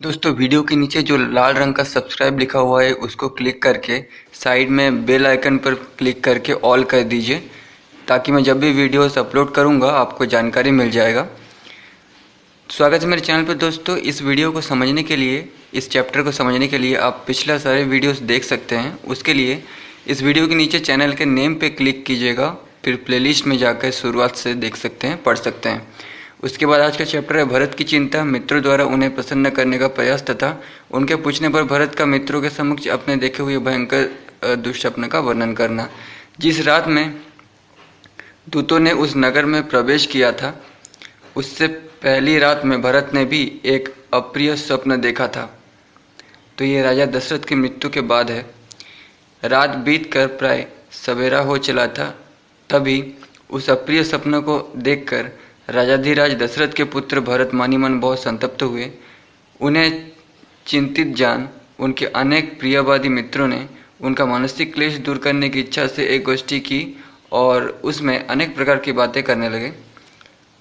दोस्तों वीडियो के नीचे जो लाल रंग का सब्सक्राइब लिखा हुआ है उसको क्लिक करके साइड में बेल आइकन पर क्लिक करके ऑल कर दीजिए ताकि मैं जब भी वीडियोस अपलोड करूंगा आपको जानकारी मिल जाएगा। स्वागत है मेरे चैनल पर दोस्तों। इस वीडियो को समझने के लिए, इस चैप्टर को समझने के लिए आप पिछला सारे वीडियोस देख सकते हैं। उसके लिए इस वीडियो के नीचे चैनल के नेम पे क्लिक कीजिएगा, फिर प्लेलिस्ट में जाकर शुरुआत से देख सकते हैं, पढ़ सकते हैं। उसके बाद आज का चैप्टर है भरत की चिंता, मित्रों द्वारा उन्हें प्रसन्न करने का प्रयास तथा उनके पूछने पर भरत का मित्रों के समक्ष अपने देखे हुए भयंकर दुष्स्वप्न का वर्णन करना। जिस रात में दूतों ने उस नगर में प्रवेश किया था, उससे पहली रात में भरत ने भी एक अप्रिय स्वप्न देखा था। तो ये राजा दशरथ की मृत्यु के बाद है। रात बीतकर प्राय सवेरा हो चला था, तभी उस अप्रिय स्वप्न को देखकर राजाधिराज दशरथ के पुत्र भरत मानी मन बहुत संतप्त हुए। उन्हें चिंतित जान उनके अनेक प्रियवादी मित्रों ने उनका मानसिक क्लेश दूर करने की इच्छा से एक गोष्ठी की और उसमें अनेक प्रकार की बातें करने लगे।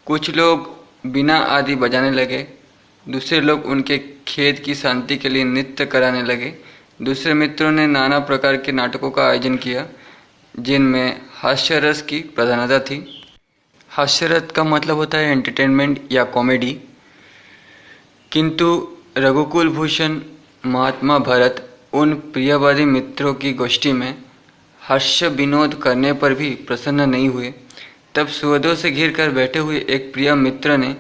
कुछ लोग बिना आदि बजाने लगे, दूसरे लोग उनके खेत की शांति के लिए नृत्य कराने लगे। दूसरे मित्रों ने नाना प्रकार के नाटकों का आयोजन किया जिनमें हास्य रस की प्रधानता थी। हास्य रस का मतलब होता है एंटरटेनमेंट या कॉमेडी। किंतु रघुकुल भूषण महात्मा भरत उन प्रियवादी मित्रों की गोष्ठी में हास्य विनोद करने पर भी प्रसन्न नहीं हुए। तब सुहृदों से घिर कर बैठे हुए एक प्रिय मित्र ने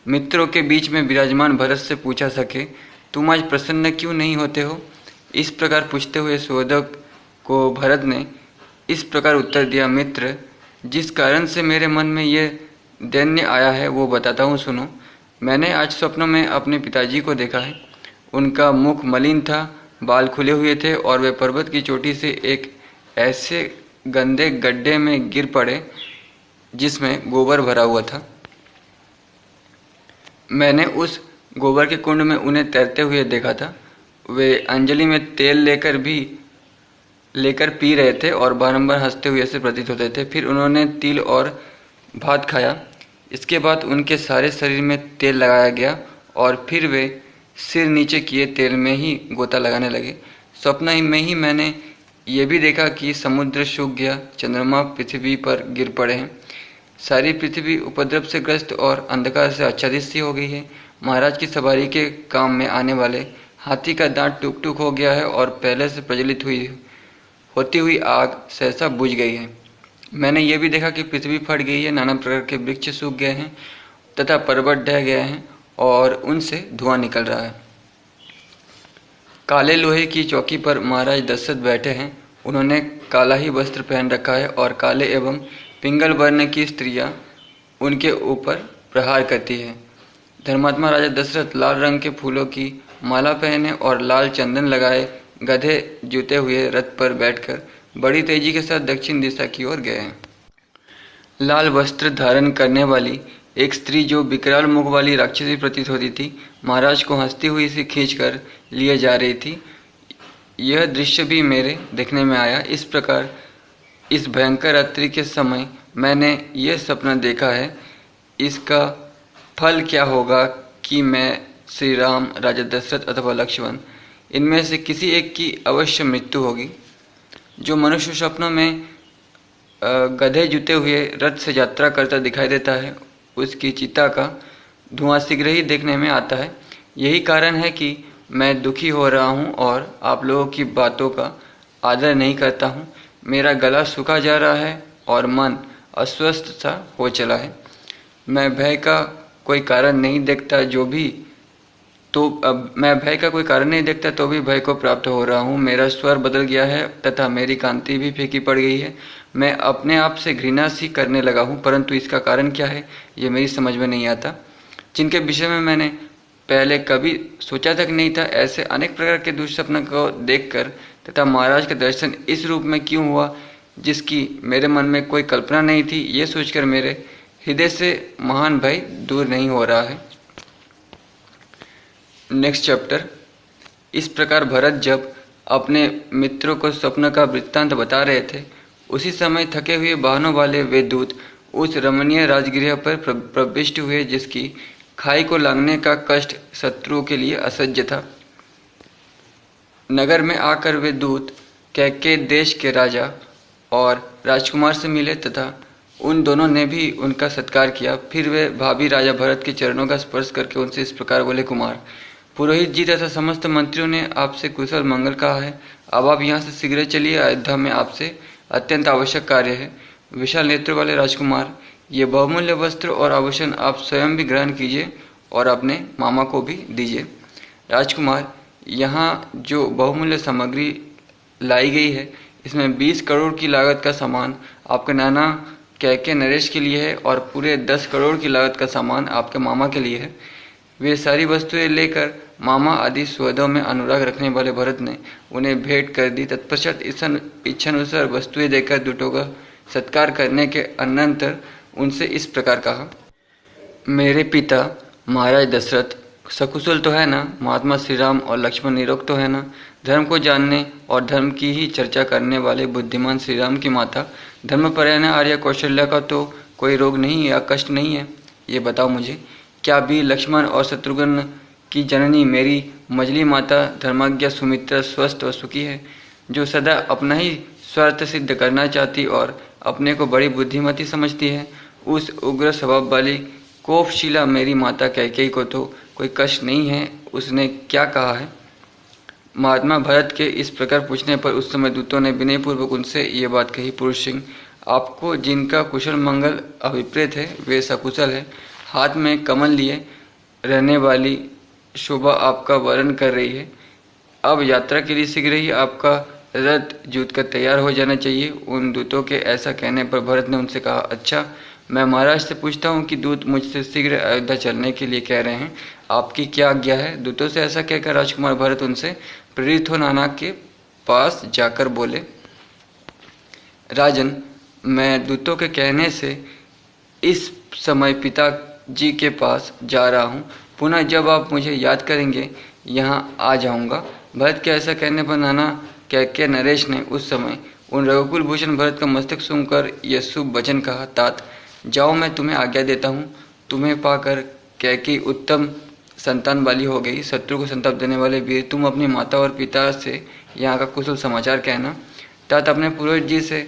मित्रों के बीच में विराजमान भरत से पूछा, सके तुम आज प्रसन्न क्यों नहीं होते हो? इस प्रकार पूछते हुए सुहृदों को भरत ने इस प्रकार उत्तर दिया, मित्र, जिस कारण से मेरे मन में ये दैन्य आया है वो बताता हूँ, सुनो। मैंने आज स्वप्न में अपने पिताजी को देखा है। उनका मुख मलिन था, बाल खुले हुए थे और वे पर्वत की चोटी से एक ऐसे गंदे गड्ढे में गिर पड़े जिसमें गोबर भरा हुआ था। मैंने उस गोबर के कुंड में उन्हें तैरते हुए देखा था। वे अंजलि में तेल लेकर पी रहे थे और बारंबार हंसते हुए ऐसे प्रतीत होते थे। फिर उन्होंने तिल और भात खाया। इसके बाद उनके सारे शरीर में तेल लगाया गया और फिर वे सिर नीचे किए तेल में ही गोता लगाने लगे। स्वप्न में ही मैंने ये भी देखा कि समुद्र सूख गया, चंद्रमा पृथ्वी पर गिर पड़े हैं, सारी पृथ्वी उपद्रव से ग्रस्त और अंधकार से आच्छादित सी हो गई है। महाराज की सवारी के काम में आने वाले हाथी का दांत टूक टूक हो गया है और पहले से प्रज्वलित होती हुई आग सहसा बुझ गई है। मैंने ये भी देखा कि पृथ्वी फट गई है, नाना प्रकार के वृक्ष सूख गए हैं तथा पर्वत ढह गए हैं और उनसे धुआं निकल रहा है। काले लोहे की चौकी पर महाराज दशरथ बैठे हैं। उन्होंने काला ही वस्त्र पहन रखा है और काले एवं पिंगल वर्ण की स्त्रियां उनके ऊपर प्रहार करती है। धर्मात्मा राजा दशरथ लाल रंग के फूलों की माला पहने और लाल चंदन लगाए गधे जूते हुए रथ पर बैठकर बड़ी तेजी के साथ दक्षिण दिशा की ओर गए हैं। लाल वस्त्र धारण करने वाली एक स्त्री जो विकराल मुख वाली राक्षसी प्रतीत होती थी, महाराज को हंसती हुई से खींचकर लिए जा रही थी। यह दृश्य भी मेरे देखने में आया। इस प्रकार इस भयंकर रात्रि के समय मैंने यह सपना देखा है। इसका फल क्या होगा कि मैं, श्री राम, राजा दशरथ अथवा लक्ष्मण, इनमें से किसी एक की अवश्य मृत्यु होगी। जो मनुष्य स्वप्नों में गधे जूते हुए रथ से यात्रा करता दिखाई देता है, उसकी चिता का धुआं शीघ्र ही देखने में आता है। यही कारण है कि मैं दुखी हो रहा हूँ और आप लोगों की बातों का आदर नहीं करता हूँ। मेरा गला सूखा जा रहा है और मन अस्वस्थ सा हो चला है। मैं भय का कोई कारण नहीं देखता तो भी भय को प्राप्त हो रहा हूँ। मेरा स्वर बदल गया है तथा मेरी कांति भी फीकी पड़ गई है। मैं अपने आप से घृणा सी करने लगा हूँ, परंतु इसका कारण क्या है ये मेरी समझ में नहीं आता। जिनके विषय में मैंने पहले कभी सोचा तक नहीं था, ऐसे अनेक प्रकार के दुष्स्वप्न को देखकर तथा महाराज का दर्शन इस रूप में क्यों हुआ जिसकी मेरे मन में कोई कल्पना नहीं थी, ये सोचकर मेरे हृदय से महान भय दूर नहीं हो रहा है। Next chapter. इस प्रकार भरत जब अपने मित्रों को स्वप्न का वृत्तांत बता रहे थे, उसी समय थके हुए वाहनों वाले वे दूत उस रमणीय राजगृह पर प्रविष्ट हुए जिसकी खाई को लांघने का कष्ट शत्रुओं के लिए असह्य था। नगर में आकर वे दूत कैकेयी देश के राजा और राजकुमार से मिले तथा उन दोनों ने भी उनका सत्कार किया। फिर वे भावी राजा भरत के चरणों का स्पर्श करके उनसे इस प्रकार बोले, कुमार, पुरोहित जी तथा समस्त मंत्रियों ने आपसे कुशल मंगल कहा है। अब आप यहाँ से शीघ्र चलिए, अयोध्या में आपसे अत्यंत आवश्यक कार्य है। विशाल नेत्र वाले राजकुमार, ये बहुमूल्य वस्त्र और आभूषण आप स्वयं भी ग्रहण कीजिए और अपने मामा को भी दीजिए। राजकुमार, यहाँ जो बहुमूल्य सामग्री लाई गई है, इसमें 20 करोड़ की लागत का सामान आपके नाना कैकेयी नरेश के लिए है और पूरे 10 करोड़ की लागत का सामान आपके मामा के लिए है। वे सारी वस्तुएं लेकर मामा आदि सौदों में अनुराग रखने वाले भरत ने उन्हें भेंट कर दी। तत्पश्चात इच्छानुसार वस्तुएं देकर दूतों का सत्कार करने के अनंतर उनसे इस प्रकार कहा, मेरे पिता महाराज दशरथ सकुशल तो है ना? महात्मा श्री राम और लक्ष्मण निरोग तो है ना? धर्म को जानने और धर्म की ही चर्चा करने वाले बुद्धिमान श्री राम की माता धर्मपरायणा आर्या कौशल्या का तो कोई रोग नहीं या कष्ट नहीं है? ये बताओ मुझे, क्या वीर लक्ष्मण और शत्रुघ्न की जननी मेरी मझली माता धर्माज्ञा सुमित्रा स्वस्थ और सुखी है, जो सदा अपना ही स्वार्थ सिद्ध करना चाहती और अपने को बड़ी बुद्धिमती समझती है? उस उग्र स्वभाव वाली कोपशीला मेरी माता कैकेयी को तो कोई कष्ट नहीं है। उसने क्या कहा है? महात्मा भरत के इस प्रकार पूछने पर उस समय दूतों ने विनयपूर्वक उनसे ये बात कही, पुरुष सिंह, आपको जिनका कुशल मंगल अभिप्रेत है वे सकुशल है। हाथ में कमल लिए रहने वाली शोभा आपका वर्ण कर रही है। अब यात्रा के लिए शीघ्र ही आपका रथ जूत कर तैयार हो जाना चाहिए। उन दूतों के ऐसा कहने पर भरत ने उनसे कहा, अच्छा, मैं महाराज से पूछता हूँ कि दूत मुझसे शीघ्र अयोध्या चलने के लिए कह रहे हैं, आपकी क्या आज्ञा है? दूतों से ऐसा कहकर राजकुमार भरत उनसे प्रेरित हो नाना के पास जाकर बोले, राजन, मैं दूतों के कहने से इस समय पिताजी के पास जा रहा हूँ। पुनः जब आप मुझे याद करेंगे यहाँ आ जाऊँगा। भरत के ऐसा कहने पर नाना कैकेयी नरेश ने उस समय उन रघुकुल भूषण भरत का मस्तक सूंघकर यह शुभ वचन कहा, तात, जाओ, मैं तुम्हें आज्ञा देता हूँ। तुम्हें पाकर कैकेयी उत्तम संतान वाली हो गई। शत्रु को संताप देने वाले वीर, तुम अपनी माता और पिता से यहाँ का कुशल समाचार कहना। तात, अपने पुरोहित जी से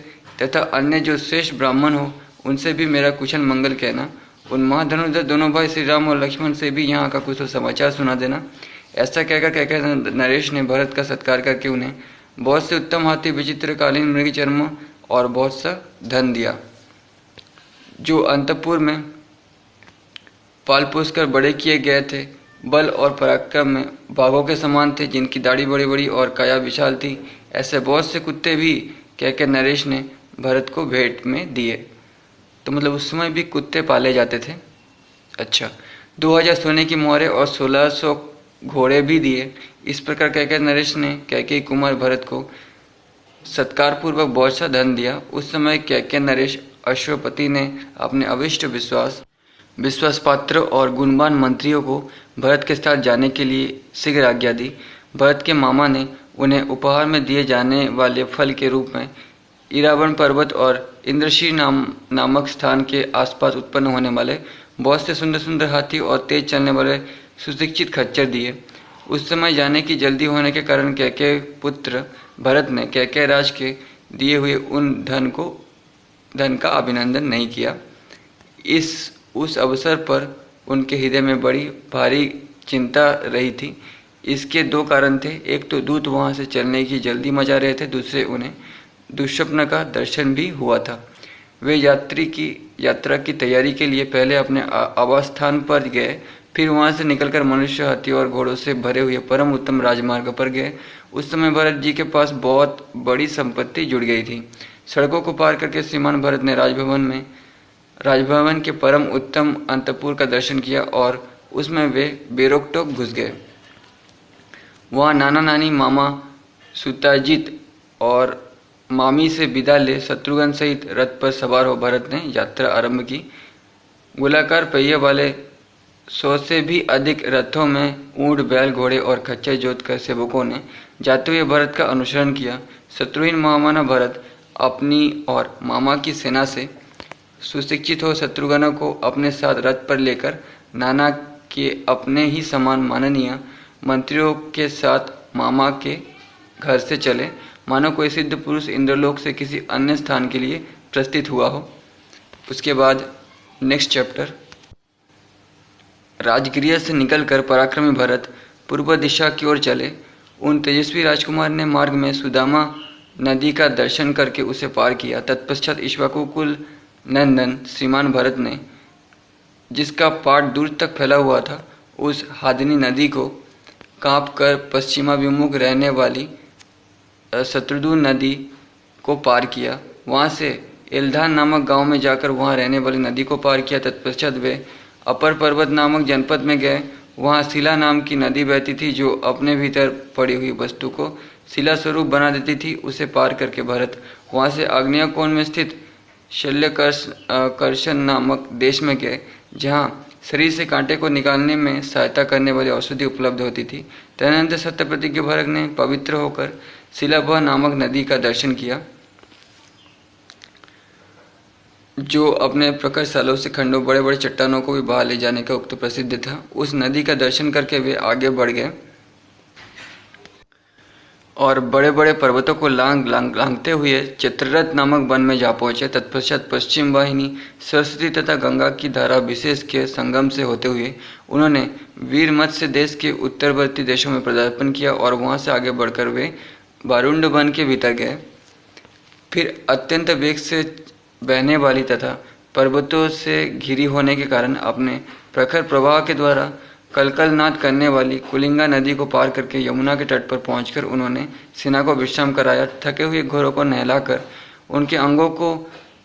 तथा अन्य जो श्रेष्ठ ब्राह्मण हो उनसे भी मेरा कुशल मंगल कहना। उन महाधनुर्धर दोनों भाई श्री राम और लक्ष्मण से भी यहाँ का कुशल समाचार सुना देना। ऐसा कहकर नरेश ने भरत का सत्कार करके उन्हें बहुत से उत्तम हाथी, विचित्र कालीन मृग चर्म और बहुत सा धन दिया। जो अंतपुर में पाल पोस कर बड़े किए गए थे, बल और पराक्रम में बाघों के समान थे, जिनकी दाढ़ी बड़ी बड़ी और काया विशाल थी। ऐसे बहुत से कुत्ते भी कहकर नरेश ने भरत को भेंट में दिए। तो मतलब उस समय भी कुत्ते पाले जाते थे। अच्छा, 2000 सोने की मोहरें और 1600 घोड़े भी दिए। इस प्रकार कहकर नरेश ने कैकेयी कुमार भरत को सत्कार पूर्वक बहुत सा धन दिया। उस समय कैकेयी नरेश अश्वपति ने अपने अविष्ट विश्वास पात्र और गुणवान मंत्रियों को भरत के साथ जाने के लिए शीघ्र आज्ञा दी। भरत के मामा ने उन्हें उपहार में दिए जाने वाले फल के रूप में इरावण पर्वत और इंद्रशी नामक स्थान के आसपास उत्पन्न होने वाले बहुत से सुंदर सुंदर हाथी और तेज चलने वाले सुशिक्षित खच्चर दिए। उस समय जाने की जल्दी होने के कारण कैकेयी पुत्र भरत ने कैकेयी राज के दिए हुए उन धन का अभिनंदन नहीं किया। उस अवसर पर उनके हृदय में बड़ी भारी चिंता रही थी। इसके दो कारण थे, एक तो दूत वहां से चलने की जल्दी मचा रहे थे, दूसरे उन्हें दुष्स्वप्न का दर्शन भी हुआ था। वे यात्रा की तैयारी के लिए पहले अपने आवास स्थान पर गए, फिर वहां से निकलकर मनुष्य, हाथी और घोड़ों से भरे हुए परम उत्तम राजमार्ग पर गए। उस समय भरत जी के पास बहुत बड़ी संपत्ति जुड़ गई थी। सड़कों को पार करके श्रीमान भरत ने राजभवन के परम उत्तम अंतपुर का दर्शन किया और उसमें वे बेरोक टोक घुस गए। वहाँ नाना नानी, मामा सुताजित और मामी से विदा ले शत्रुघ्न सहित रथ पर सवार हो भरत ने यात्रा आरंभ की। गोलाकार पहिए वाले 100 से भी अधिक रथों में ऊंट, बैल, घोड़े और खच्चर जोत कर सेवकों ने जाते हुए भरत का अनुसरण किया। शत्रुहीन महामना भरत अपनी और मामा की सेना से सुशिक्षित हो शत्रुघ्न को अपने साथ रथ पर लेकर नाना कि अपने ही समान माननीय मंत्रियों के साथ मामा के घर से चले, मानो कोई सिद्ध पुरुष इंद्रलोक से किसी अन्य स्थान के लिए प्रस्थित हुआ हो। उसके बाद नेक्स्ट चैप्टर। राजगृह से निकलकर पराक्रमी भरत पूर्व दिशा की ओर चले। उन तेजस्वी राजकुमार ने मार्ग में सुदामा नदी का दर्शन करके उसे पार किया। तत्पश्चात इक्ष्वाकुकुल नंदन श्रीमान भरत ने, जिसका पाट दूर तक फैला हुआ था, उस हादिनी नदी को कांप कर पश्चिमाभिमुख रहने वाली शत्रुदु नदी को पार किया। वहां से एल्धान नामक गांव में जाकर वहां रहने वाली नदी को पार किया। तत्पश्चात वे अपर पर्वत नामक जनपद में गए। वहां शिला नाम की नदी बहती थी, जो अपने भीतर पड़ी हुई वस्तु को शिला स्वरूप बना देती थी। उसे पार करके भरत वहां से आग्नेय कोण में स्थित शल्यकर्षण नामक देश में गए, जहां शरीर से कांटे को निकालने में सहायता करने वाली औषधि उपलब्ध होती थी। तदनंतर सत्यप्रतिज्ञ भरत ने पवित्र होकर शिलाभा नामक नदी का दर्शन किया, जो अपने प्रखर सालों से खंडों बड़े बड़े चट्टानों को भी बहा ले जाने का उक्त प्रसिद्ध था। उस नदी का दर्शन करके वे आगे बढ़ गए और बड़े बड़े पर्वतों को लांघते हुए चित्ररथ नामक वन में जा पहुंचे। तत्पश्चात पश्चिम वाहिनी सरस्वती तथा गंगा की धारा विशेष के संगम से होते हुए उन्होंने वीरमत्स्य देश के उत्तरवर्ती देशों में पदार्पण किया और वहां से आगे बढ़कर वे वारुंड वन के भीतर गए। फिर अत्यंत वेग से बहने वाली तथा पर्वतों से घिरी होने के कारण अपने प्रखर प्रवाह के द्वारा कलकलनाद करने वाली कुलिंगा नदी को पार करके यमुना के तट पर पहुंचकर उन्होंने सेना को विश्राम कराया। थके हुए घोड़ों को नहलाकर उनके अंगों को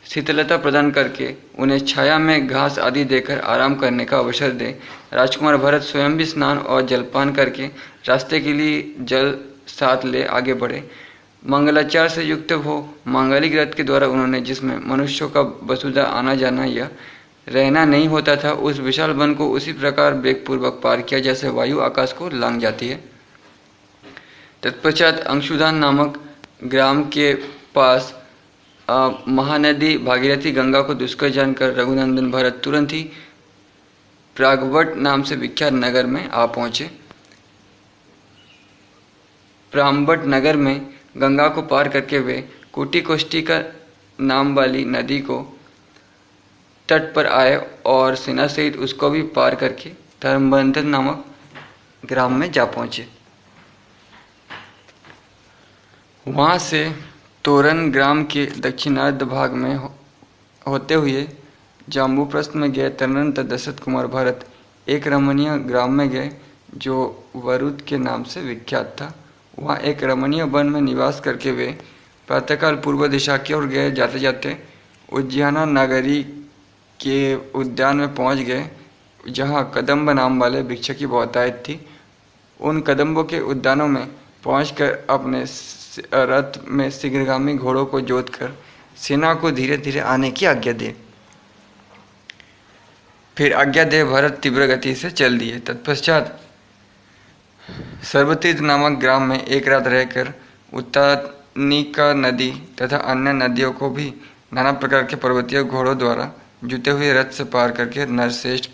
शीतलता प्रदान करके उन्हें छाया में घास आदि देकर आराम करने का अवसर दे राजकुमार भरत स्वयं भी स्नान और जलपान करके रास्ते के लिए जल साथ ले आगे बढ़े। मंगलाचार से युक्त हो मांगलिक रथ के द्वारा उन्होंने, जिसमें मनुष्यों का वसुधा आना जाना या रहना नहीं होता था, उस विशाल वन को उसी प्रकार वेगपूर्वक पार किया जैसे वायु आकाश को लांघ जाती है। तत्पश्चात अंशुदान नामक ग्राम के पास महानदी भागीरथी गंगा को दुष्कर जानकर रघुनंदन भरत तुरंत ही प्रागवट नाम से विख्यात नगर में आ पहुंचे। प्राम्बट नगर में गंगा को पार करके वे कोटि कोष्ठी का नाम वाली नदी को तट पर आए और सेना सहित उसको भी पार करके धर्मबंधन नामक ग्राम में जा पहुंचे। वहां से तोरण ग्राम के दक्षिणार्ध भाग में होते हुए जाम्बूप्रस्थ में गए। तदनंतर दशरथ कुमार भरत एक रमणीय ग्राम में गए, जो वरुद के नाम से विख्यात था। वहाँ एक रमणीय वन में निवास करके वे प्रातःकाल पूर्व दिशा की ओर गए। जाते जाते उज्जैना नगरी के उद्यान में पहुंच गए, जहाँ कदम्ब नाम वाले वृक्ष की बहुतायत थी। उन कदम्बों के उद्यानों में पहुंचकर अपने रथ में शीघ्रगामी घोड़ों को जोतकर सेना को धीरे धीरे आने की आज्ञा दे। फिर आज्ञा दे भरत तीव्र गति से चल दिए। तत्पश्चात सर्वतीर्थ नामक ग्राम में एक रात रहकर उत्तानिका नदी तथा अन्य नदियों को भी नाना प्रकार के पर्वतीय घोड़ों द्वारा जुते हुए रथ से पार करके नरश्रेष्ठ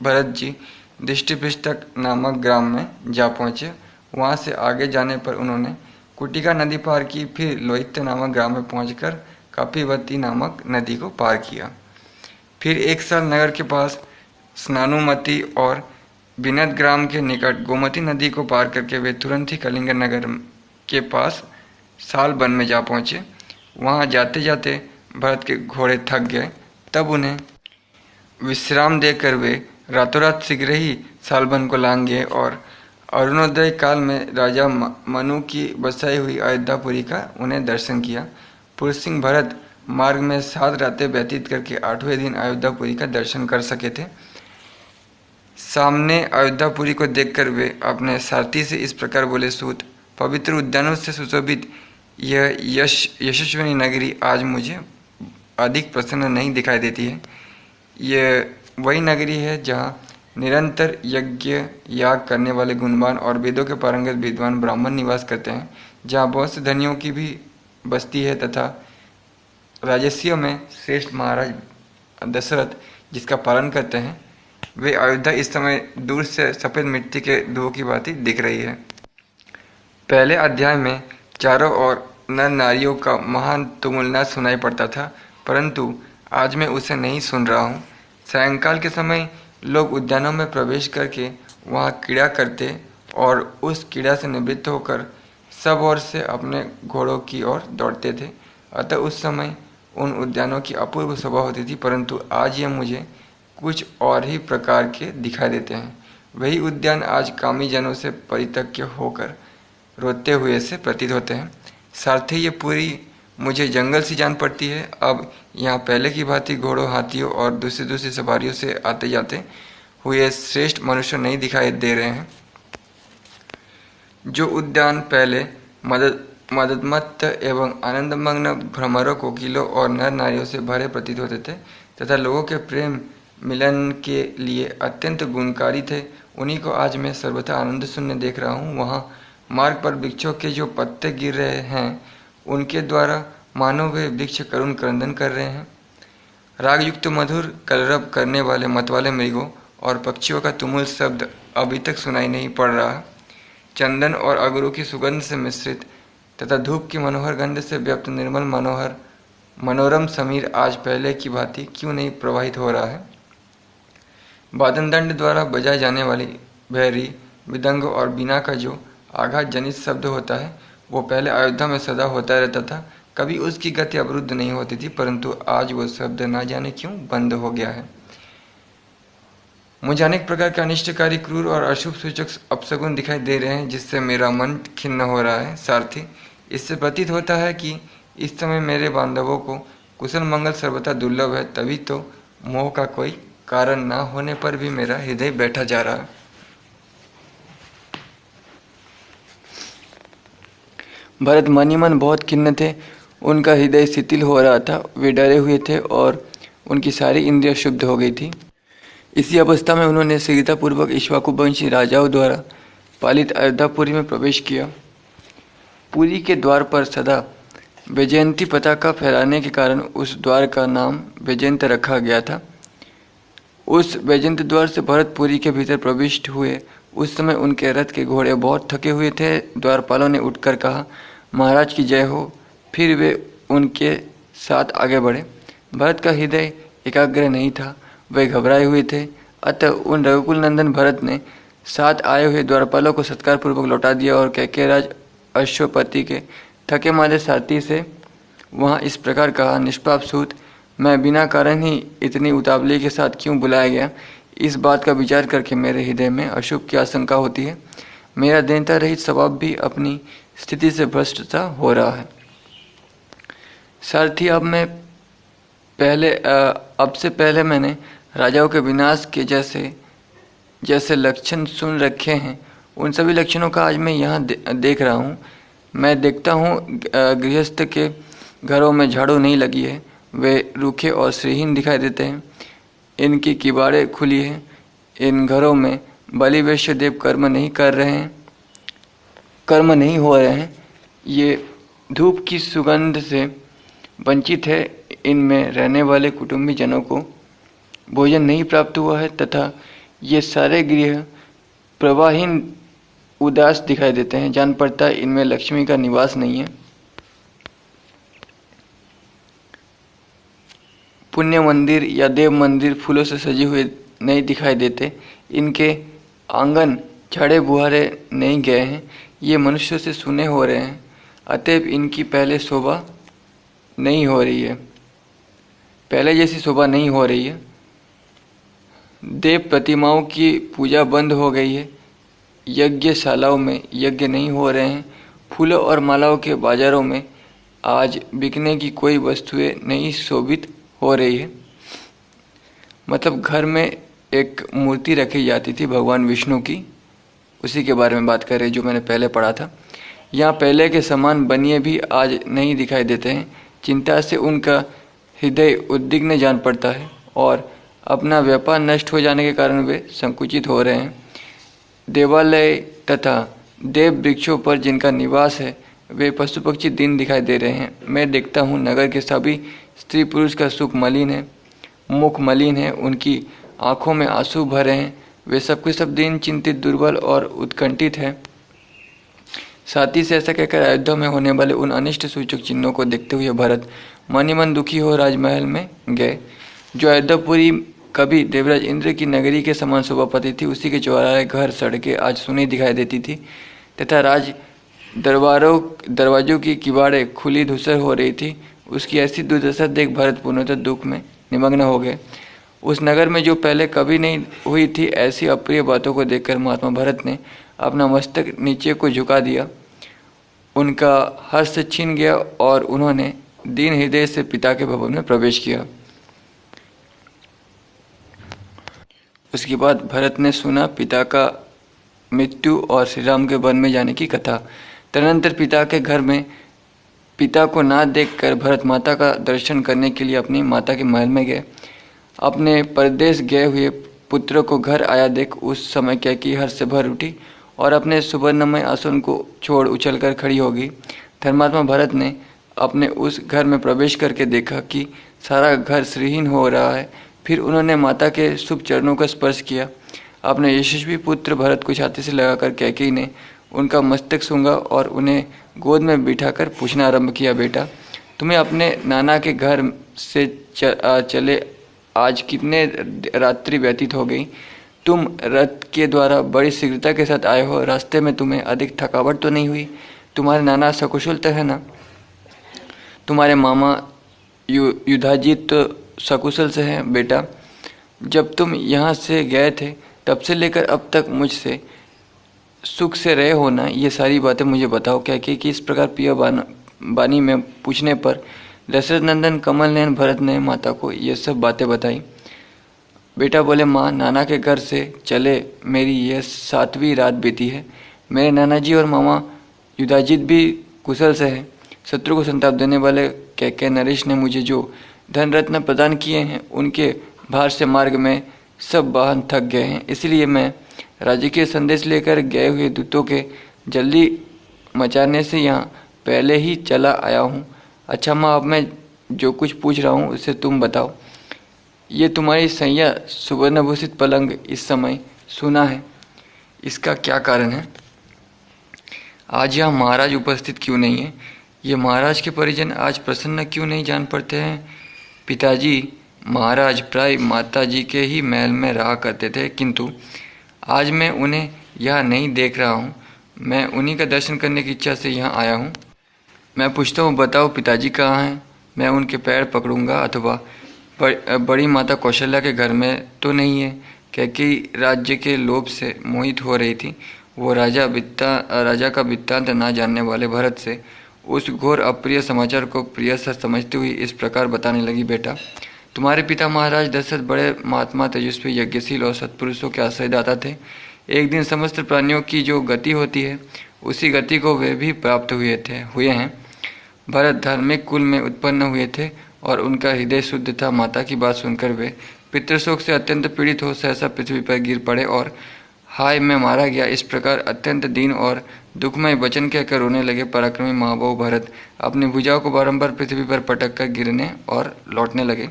भरत जी दृष्टिपृष्ठक नामक ग्राम में जा पहुँचे। वहाँ से आगे जाने पर उन्होंने कुटिका नदी पार की। फिर लोहित्य नामक ग्राम में पहुंचकर कपिवती नामक नदी को पार किया। फिर एक साल नगर के पास स्नानुमति और बिनद ग्राम के निकट गोमती नदी को पार करके वे तुरंत ही कलिंग नगर के पास साल वन में जा पहुँचे। वहाँ जाते जाते भरत के घोड़े थक गए। तब उन्हें विश्राम देकर वे रातों रात शीघ्र ही सालबन को लांघ गए और अरुणोदय काल में राजा मनु की बसाई हुई अयोध्यापुरी का उन्हें दर्शन किया। पुरुष सिंह भरत मार्ग में 7 रातें व्यतीत करके 8वें दिन अयोध्यापुरी का दर्शन कर सके थे। सामने अयोध्यापुरी को देखकर वे अपने सारथी से इस प्रकार बोले, सूत, पवित्र उद्यानों से सुशोभित यह यशस्विनी नगरी आज मुझे अधिक प्रसन्न नहीं दिखाई देती है। यह वही नगरी है जहाँ निरंतर यज्ञ याग करने वाले गुणवान और वेदों के पारंगत विद्वान ब्राह्मण निवास करते हैं, जहाँ बहुत से धनियों की भी बस्ती है तथा राजस्वियों में श्रेष्ठ महाराज दशरथ जिसका पालन करते हैं। वे अयोध्या इस समय दूर से सफ़ेद मिट्टी के धुओं की भांति दिख रही है। पहले अध्याय में चारों ओर नर नारियों का महान तुमुलनाद सुनाई पड़ता था, परंतु आज मैं उसे नहीं सुन रहा हूँ। सायंकाल के समय लोग उद्यानों में प्रवेश करके वहाँ क्रीड़ा करते और उस क्रीड़ा से निवृत्त होकर सब ओर से अपने घोड़ों की ओर दौड़ते थे। अतः उस समय उन उद्यानों की अपूर्व शोभा होती थी, परंतु आज ये मुझे कुछ और ही प्रकार के दिखाई देते हैं। वही उद्यान आज कामी जनों से परित्यक्त होकर रोते हुए से प्रतीत होते हैं। सारथी ये पूरी मुझे जंगल सी जान पड़ती है। अब यहाँ पहले की भांति घोड़ों, हाथियों और दूसरी दूसरी सवारियों से आते जाते हुए श्रेष्ठ मनुष्य नहीं दिखाई दे रहे हैं। जो उद्यान पहले मदमत्त एवं आनंदमग्न भ्रमरों, कोकिलों और नर नारियों से भरे प्रतीत होते थे तथा लोगों के प्रेम मिलन के लिए अत्यंत गुणकारी थे, उन्हीं को आज मैं सर्वथा आनंद शून्य देख रहा हूँ। वहाँ मार्ग पर वृक्षों के जो पत्ते गिर रहे हैं, उनके द्वारा मानो वे वृक्ष करुण क्रंदन कर रहे हैं। रागयुक्त मधुर कलरव करने वाले मतवाले मृगों और पक्षियों का तुमुल शब्द अभी तक सुनाई नहीं पड़ रहा। चंदन और अगरू की सुगंध से मिश्रित तथा धूप की मनोहर गंध से व्याप्त निर्मल मनोरम समीर आज पहले की भांति क्यों नहीं प्रवाहित हो रहा है। वादनदंड द्वारा बजाए जाने वाली भैरी, मृदंग और बीना का जो आघात जनित शब्द होता है, वो पहले अयोध्या में सदा होता रहता था। कभी उसकी गति अवरुद्ध नहीं होती थी, परंतु आज वो शब्द ना जाने क्यों बंद हो गया है। मुझे अनेक प्रकार के अनिष्टकारी, क्रूर और अशुभ सूचक अपशगुन दिखाई दे रहे हैं, जिससे मेरा मन खिन्न हो रहा है। सारथी, इससे प्रतीत होता है कि इस समय मेरे बांधवों को कुशल मंगल सर्वथा दुर्लभ है, तभी तो मोह का कोई कारण ना होने पर भी मेरा हृदय बैठा जा रहा है। भरत मन ही मन बहुत खिन्न थे। उनका हृदय शिथिल हो रहा था। वे डरे हुए थे और उनकी सारी इंद्रियां शुद्ध हो गई थी। इसी अवस्था में उन्होंने शीघ्रतापूर्वक इक्ष्वाकुवंशी राजाओं द्वारा पालित अयोध्यापुरी में प्रवेश किया। पुरी के द्वार पर सदा वैजयंती पताका फहराने के कारण उस द्वार का नाम वैजयंत रखा गया था। उस वैजयंत द्वार से भरत पुरी के भीतर प्रविष्ट हुए। उस समय उनके रथ के घोड़े बहुत थके हुए थे। द्वारपालों ने उठकर कहा, महाराज की जय हो। फिर वे उनके साथ आगे बढ़े। भरत का हृदय एकाग्र नहीं था, वे घबराए हुए थे। अतः उन रघुकुल नंदन भरत ने साथ आए हुए द्वारपालों को सत्कार पूर्वक लौटा दिया और कैकेयराज अश्वपति के थके मारे सारथी से वहाँ इस प्रकार कहा, निष्पाप सूत, मैं बिना कारण ही इतनी उतावली के साथ क्यों बुलाया गया? इस बात का विचार करके मेरे हृदय में अशुभ की आशंका होती है। मेरा दीनता रहित स्वभाव भी अपनी स्थिति से भ्रष्ट सा हो रहा है। सारथी, अब से पहले मैंने राजाओं के विनाश के जैसे लक्षण सुन रखे हैं, उन सभी लक्षणों का आज मैं यहाँ देख रहा हूँ। मैं देखता हूँ गृहस्थ के घरों में झाड़ू नहीं लगी है, वे रूखे और श्रीहीन दिखाई देते हैं। इनकी किवाड़ें खुली हैं। इन घरों में बलि वैश्य देव कर्म नहीं हो रहे हैं। ये धूप की सुगंध से वंचित है। इनमें रहने वाले कुटुंबी जनों को भोजन नहीं प्राप्त हुआ है तथा ये सारे गृह प्रवाहीन उदास दिखाई देते हैं। जान पड़ता है इनमें लक्ष्मी का निवास नहीं है। पुण्य मंदिर या देव मंदिर फूलों से सजे हुए नहीं दिखाई देते। इनके आंगन झाड़े बुहारे नहीं गए हैं। ये मनुष्यों से सुने हो रहे हैं, अतएव इनकी पहले जैसी शोभा नहीं हो रही है। देव प्रतिमाओं की पूजा बंद हो गई है। यज्ञशालाओं में यज्ञ नहीं हो रहे हैं। फूलों और मालाओं के बाजारों में आज बिकने की कोई वस्तुएं नहीं शोभित हो रही है। मतलब घर में एक मूर्ति रखी जाती थी भगवान विष्णु की, उसी के बारे में बात कर रहे जो मैंने पहले पढ़ा था। यहाँ पहले के समान बनिए भी आज नहीं दिखाई देते हैं। चिंता से उनका हृदय उद्विग्न जान पड़ता है और अपना व्यापार नष्ट हो जाने के कारण वे संकुचित हो रहे हैं। देवालय तथा देव वृक्षों पर जिनका निवास है, वे पशु पक्षी दिन दिखाई दे रहे हैं। मैं देखता हूँ नगर के सभी स्त्री पुरुष का मुख मलिन है। उनकी आंखों में आंसू भरे हैं। वे सब के सब दिन चिंतित, दुर्बल और उत्कंठित हैं। साथी से ऐसा कहकर अयोध्या में होने वाले उन अनिष्ट सूचक चिन्हों को देखते हुए भरत मन ही मन दुखी हो राजमहल में गए। जो अयोध्यापुरी कभी देवराज इंद्र की नगरी के समान शोभा पाती थी, उसी के चौराहे, घर, सड़कें आज सुनी दिखाई देती थी तथा राज दरवाजों की किवाड़ें खुली धूसर हो रही थी। उसकी ऐसी दुर्दशा देख भरत पूर्णतः दुख में निमग्न हो गए। उस नगर में जो पहले कभी नहीं हुई थी, ऐसी अप्रिय बातों को देखकर महात्मा भरत ने अपना मस्तक नीचे को झुका दिया। उनका हर्ष छिन गया और उन्होंने दीन हृदय से पिता के भवन में प्रवेश किया। उसके बाद भरत ने सुना पिता का मृत्यु और श्री राम के वन में जाने की कथा। तदनंतर पिता के घर में पिता को ना देखकर भरत माता का दर्शन करने के लिए अपनी माता के महल में गए। अपने परदेश गए हुए पुत्र को घर आया देख उस समय कैकेयी हर्ष से भर उठी और अपने सुवर्णमय आसन को छोड़ उछलकर खड़ी हो गई। धर्मात्मा भरत ने अपने उस घर में प्रवेश करके देखा कि सारा घर श्रीहीन हो रहा है। फिर उन्होंने माता के शुभ चरणों का स्पर्श किया। अपने यशस्वी पुत्र भरत को छाती से लगाकर कैकेयी ने उनका मस्तक सूंघा और उन्हें गोद में बिठाकर पूछना आरंभ किया, बेटा, तुम्हें अपने नाना के घर से चले आज कितने रात्रि व्यतीत हो गई? तुम रथ के द्वारा बड़ी शीघ्रता के साथ आए हो। रास्ते में तुम्हें अधिक थकावट तो नहीं हुई? तुम्हारे नाना सकुशल तो है ना? तुम्हारे मामा युधाजित तो सकुशल से हैं? बेटा, जब तुम यहाँ से गए थे तब से लेकर अब तक मुझसे सुख से रहे हो ना? ये सारी बातें मुझे बताओ। क्या कि इस प्रकार प्रिय बानी में पूछने पर दशरथ नंदन कमल नयन भरत ने माता को ये सब बातें बताई। बेटा बोले, माँ, नाना के घर से चले मेरी यह 7वीं रात बीती है। मेरे नाना जी और मामा युधाजित भी कुशल से हैं। शत्रु को संताप देने वाले कैकेयी नरेश ने मुझे जो धन रत्न प्रदान किए हैं, उनके भार से मार्ग में सब वाहन थक गए हैं। इसलिए मैं राज्य के संदेश लेकर गए हुए दूतों के जल्दी मचाने से यहाँ पहले ही चला आया हूँ। अच्छा माँ, अब मैं जो कुछ पूछ रहा हूँ उसे तुम बताओ। ये तुम्हारी सैया सुवर्णभूषित पलंग इस समय सुना है, इसका क्या कारण है? आज यहाँ महाराज उपस्थित क्यों नहीं है? ये महाराज के परिजन आज प्रसन्न क्यों नहीं जान पड़ते हैं? पिताजी, महाराज प्राय माता जी के ही महल में रहा करते थे, किंतु आज मैं उन्हें यहाँ नहीं देख रहा हूँ। मैं उन्हीं का दर्शन करने की इच्छा से यहाँ आया हूँ। मैं पूछता हूँ, बताओ पिताजी कहाँ हैं? मैं उनके पैर पकड़ूंगा। अथवा बड़ी माता कौशल्या के घर में तो नहीं है? कैकेयी राज्य के लोभ से मोहित हो रही थी। वो राजा का वृत्तांत ना जानने वाले भरत से उस घोर अप्रिय समाचार को प्रिय सा समझती हुई इस प्रकार बताने लगी, बेटा, तुम्हारे पिता महाराज दशरथ बड़े महात्मा, तेजस्वी, यज्ञशील और सत्पुरुषों के आश्रयदाता थे। एक दिन समस्त प्राणियों की जो गति होती है, उसी गति को वे भी प्राप्त हुए हैं। भरत धार्मिक कुल में उत्पन्न हुए थे और उनका हृदय शुद्ध था। माता की बात सुनकर वे पितृशोक से अत्यंत पीड़ित हो सहसा पृथ्वी पर गिर पड़े और हाय, मैं मारा गया, इस प्रकार अत्यंत दीन और दुखमय वचन कहकर रोने लगे। पराक्रमी महाबाहु भरत अपनी भुजाओं को बारंबार पृथ्वी पर पटक कर गिरने और लौटने लगे।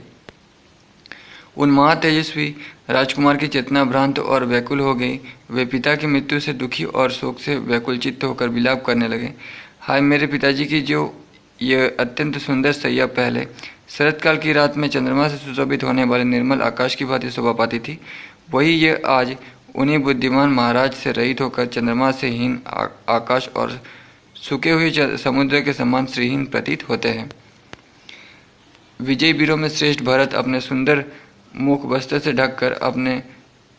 उन महातेजस्वी राजकुमार की चेतना भ्रांत और व्याकुल हो गई। वे पिता की मृत्यु से दुखी और शोक से व्याकुल चित्त होकर विलाप करने लगे। हाय, मेरे पिताजी की जो ये अत्यंत सुंदर सैया पहले शरतकाल की रात में चंद्रमा से सुशोभित होने वाले निर्मल आकाश की भांति शोभा पाती थी, वही ये आज उन्हीं बुद्धिमान महाराज से रहित होकर चंद्रमा से हीन आकाश और सूखे हुए समुद्र के समान श्रीहीन प्रतीत होते हैं। विजयी वीरों में श्रेष्ठ भरत अपने सुंदर मुख वस्त्र से ढककर अपने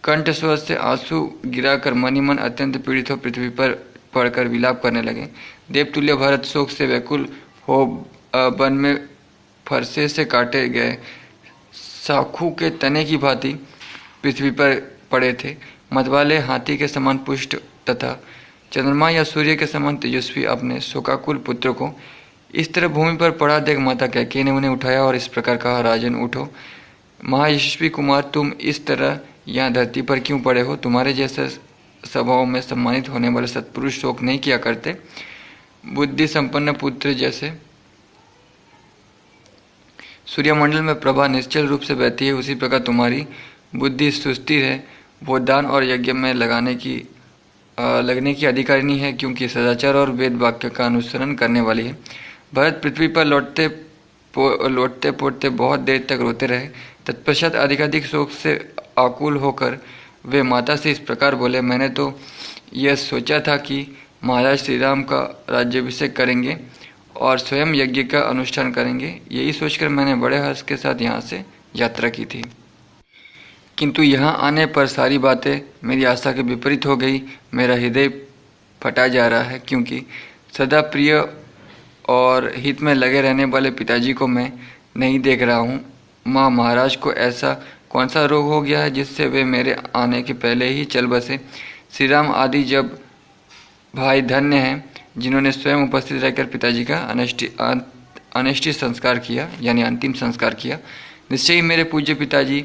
कंठ स्वर से आंसू गिराकर मन ही मन अत्यंत पीड़ित हो पृथ्वी पर पड़कर विलाप करने लगे। देवतुल्य भरत शोक से व्याकुल हो वन में फरसे से काटे गए साखू के तने की भांति पृथ्वी पर पड़े थे। मतवाले हाथी के समान पुष्ट तथा चंद्रमा या सूर्य के समान तेजस्वी अपने शोकाकुल पुत्र को इस तरह भूमि पर पड़ा देख माता कैकेयी ने उन्हें उठाया और इस प्रकार कहा, राजन उठो। महायशस्वी कुमार, तुम इस तरह यहाँ धरती पर क्यों पड़े हो? तुम्हारे जैसे सभाओं में सम्मानित होने वाले सत्पुरुष शोक नहीं किया करते। बुद्धि संपन्न पुत्र जैसे सूर्यमंडल में प्रभा निश्चल रूप से बहती है, उसी प्रकार तुम्हारी बुद्धि सुस्थिर है, वो दान और यज्ञ में लगने की अधिकारिणी है, क्योंकि सदाचार और वेद वाक्य का अनुसरण करने वाली है। भरत पृथ्वी पर लौटते पौटते बहुत देर तक रोते रहे। तत्पश्चात अधिकाधिक शोक से आकुल होकर वे माता से इस प्रकार बोले, मैंने तो यह सोचा था कि महाराज श्री राम का राज्याभिषेक करेंगे और स्वयं यज्ञ का अनुष्ठान करेंगे। यही सोचकर मैंने बड़े हर्ष के साथ यहाँ से यात्रा की थी, किंतु यहाँ आने पर सारी बातें मेरी आशा के विपरीत हो गई। मेरा हृदय फटा जा रहा है, क्योंकि सदा प्रिय और हित में लगे रहने वाले पिताजी को मैं नहीं देख रहा हूँ। माँ, महाराज को ऐसा कौन सा रोग हो गया है जिससे वे मेरे आने के पहले ही चल बसे। श्री राम आदि जब भाई धन्य हैं, जिन्होंने स्वयं उपस्थित रहकर पिताजी का अनिष्ट संस्कार किया, यानी अंतिम संस्कार किया। निश्चय ही मेरे पूज्य पिताजी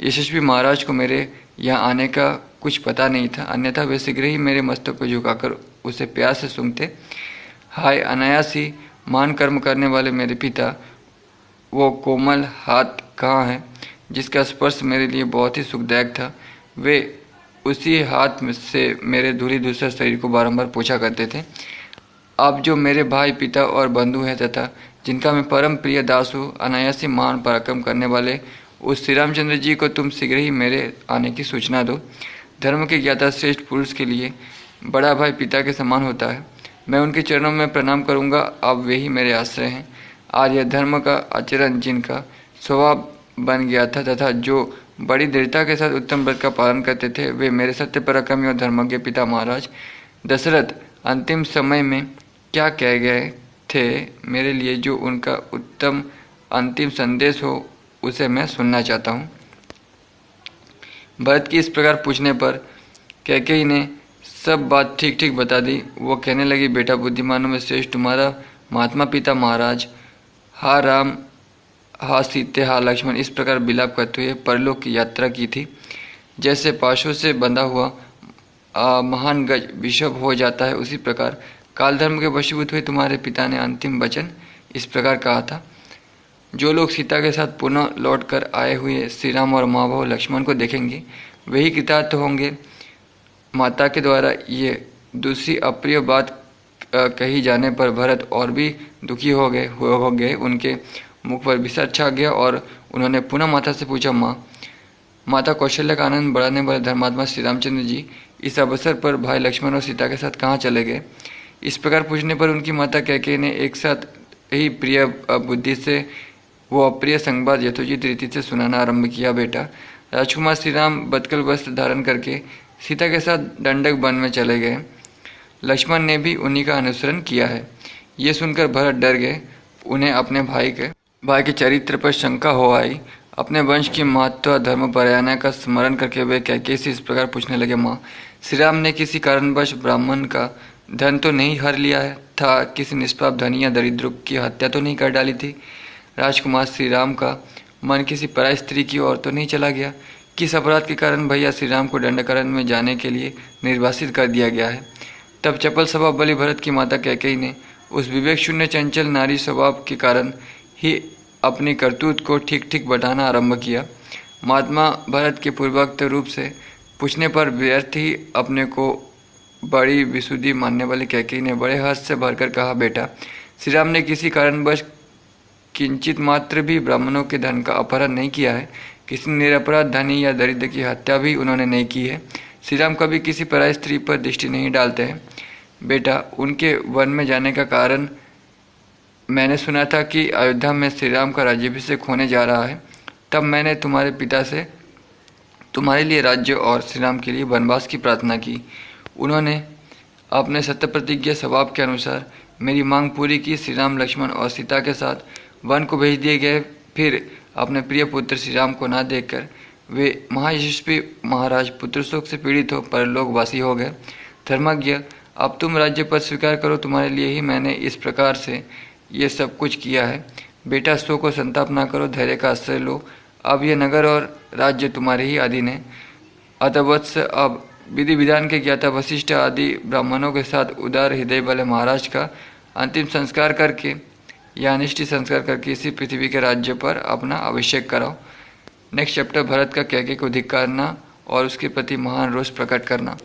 यशस्वी महाराज को मेरे यहाँ आने का कुछ पता नहीं था, अन्यथा वे शीघ्र ही मेरे मस्तक को झुकाकर उसे प्यार से सूंघते। हाय, अनायास ही मान कर्म करने वाले मेरे पिता, वो कोमल हाथ कहाँ है जिसका स्पर्श मेरे लिए बहुत ही सुखदायक था। वे उसी हाथ से मेरे धूलि धूसर शरीर को बारंबार पोछा करते थे। आप जो मेरे भाई, पिता और बंधु हैं तथा जिनका मैं परम प्रिय दास हूँ, अनायास ही मान पराक्रम करने वाले उस श्री रामचंद्र जी को तुम शीघ्र ही मेरे आने की सूचना दो। धर्म के ज्ञाता श्रेष्ठ पुरुष के लिए बड़ा भाई पिता के समान होता है। मैं उनके चरणों में प्रणाम करूँगा, अब वे ही मेरे आश्रय हैं। आज यह धर्म का आचरण जिनका स्वभाव बन गया था तथा जो बड़ी दृढ़ता के साथ उत्तम व्रत का पालन करते थे, वे मेरे सत्य पराक्रमी और धर्मज्ञ पिता महाराज दशरथ अंतिम समय में क्या कह गए थे मेरे लिए, जो उनका उत्तम अंतिम संदेश हो उसे मैं सुनना चाहता हूँ। भरत की इस प्रकार पूछने पर कैकेयी ने सब बात ठीक ठीक बता दी। वो कहने लगी, बेटा, बुद्धिमानों में श्रेष्ठ तुम्हारा महात्मा पिता महाराज, हा राम, हा सीते, हा लक्ष्मण, इस प्रकार विलाप करते हुए परलोक की यात्रा की थी। जैसे पाशों से बंधा हुआ महान गज विषभ हो जाता है, उसी प्रकार काल धर्म के वशीभूत हुए तुम्हारे पिता ने अंतिम वचन इस प्रकार कहा था। जो लोग सीता के साथ पुनः लौट कर आए हुए श्री राम और माँ बहू लक्ष्मण को देखेंगे, वही कृतार्थ होंगे। माता के द्वारा ये दूसरी अप्रिय बात कही जाने पर भरत और भी दुखी हो गए। उनके मुख पर विषाद छा गया और उन्होंने पुनः माता से पूछा, माता, कौशल्या का आनंद बढ़ाने वाले धर्मात्मा श्री रामचंद्र जी इस अवसर पर भाई लक्ष्मण और सीता के साथ कहाँ चले गए? इस प्रकार पूछने पर उनकी माता कैकेयी ने एक साथ ही प्रिय बुद्धि से वो अप्रिय संवाद यथोचित रीति से सुनाना आरंभ किया। बेटा, राजकुमार श्री राम बदकल वस्त्र धारण करके सीता के साथ दंडक वन में चले गए। लक्ष्मण ने भी उन्हीं का अनुसरण किया है। ये सुनकर भरत डर गए। उन्हें अपने भाई के चरित्र पर शंका हो आई। अपने वंश की महत्व धर्म परायणता का स्मरण करके वे कैकेयी से इस प्रकार पूछने लगे, माँ, श्री राम ने किसी कारणवश ब्राह्मण का धन तो नहीं हर लिया था? किसी निष्पाप धनी या दरिद्र की हत्या तो नहीं कर डाली थी? राजकुमार श्री राम का मन किसी पराय स्त्री की ओर तो नहीं चला गया? किस अपराध के कारण भैया श्री राम को दंडकारण्य में जाने के लिए निर्वासित कर दिया गया है? तब चपल स्वभाव वाली भरत की माता कैकेयी ने उस विवेक शून्य चंचल नारी स्वभाव के कारण ही अपनी करतूत को ठीक ठीक बताना आरंभ किया। महात्मा भरत के पूर्वोक्त रूप से पूछने पर व्यर्थ ही अपने को बड़ी विशुद्धि मानने वाली कैकेयी ने बड़े हर्ष से भरकर कहा, बेटा, श्री राम ने किसी कारणवश किंचित मात्र भी ब्राह्मणों के धन का अपहरण नहीं किया है। किसी निरपराध धनी या दरिद्र की हत्या भी उन्होंने नहीं की है। श्री राम कभी किसी पराई स्त्री पर दृष्टि नहीं डालते हैं। बेटा, उनके वन में जाने का कारण मैंने सुना था कि अयोध्या में श्री राम का राज्याभिषेक होने जा रहा है। तब मैंने तुम्हारे पिता से तुम्हारे लिए राज्य और श्री राम के लिए वनवास की प्रार्थना की। उन्होंने अपने सत्य प्रतिज्ञा स्वभाव के अनुसार मेरी मांग पूरी की। श्री राम, लक्ष्मण और सीता के साथ वन को भेज दिए गए। फिर अपने प्रिय पुत्र श्री राम को न देखकर वे महायशस्वी महाराज पुत्र शोक से पीड़ित हो परलोकवासी हो गए। धर्मज्ञ, अब तुम राज्य पद स्वीकार करो। तुम्हारे लिए ही मैंने इस प्रकार से ये सब कुछ किया है। बेटा, शोक को संताप ना करो, धैर्य का आश्रय लो। अब यह नगर और राज्य तुम्हारे ही अधीन है। अतः वत्स, अब विधि विधान के ज्ञाता वशिष्ठ आदि ब्राह्मणों के साथ उदार हृदय वाले महाराज का अंतिम संस्कार करके या अनिष्ट संस्कार करके इसी पृथ्वी के राज्य पर अपना अभिषेक कराओ। नेक्स्ट चैप्टर, भरत का कैकेयी को धिक्कारना और उसके प्रति महान रोष प्रकट करना।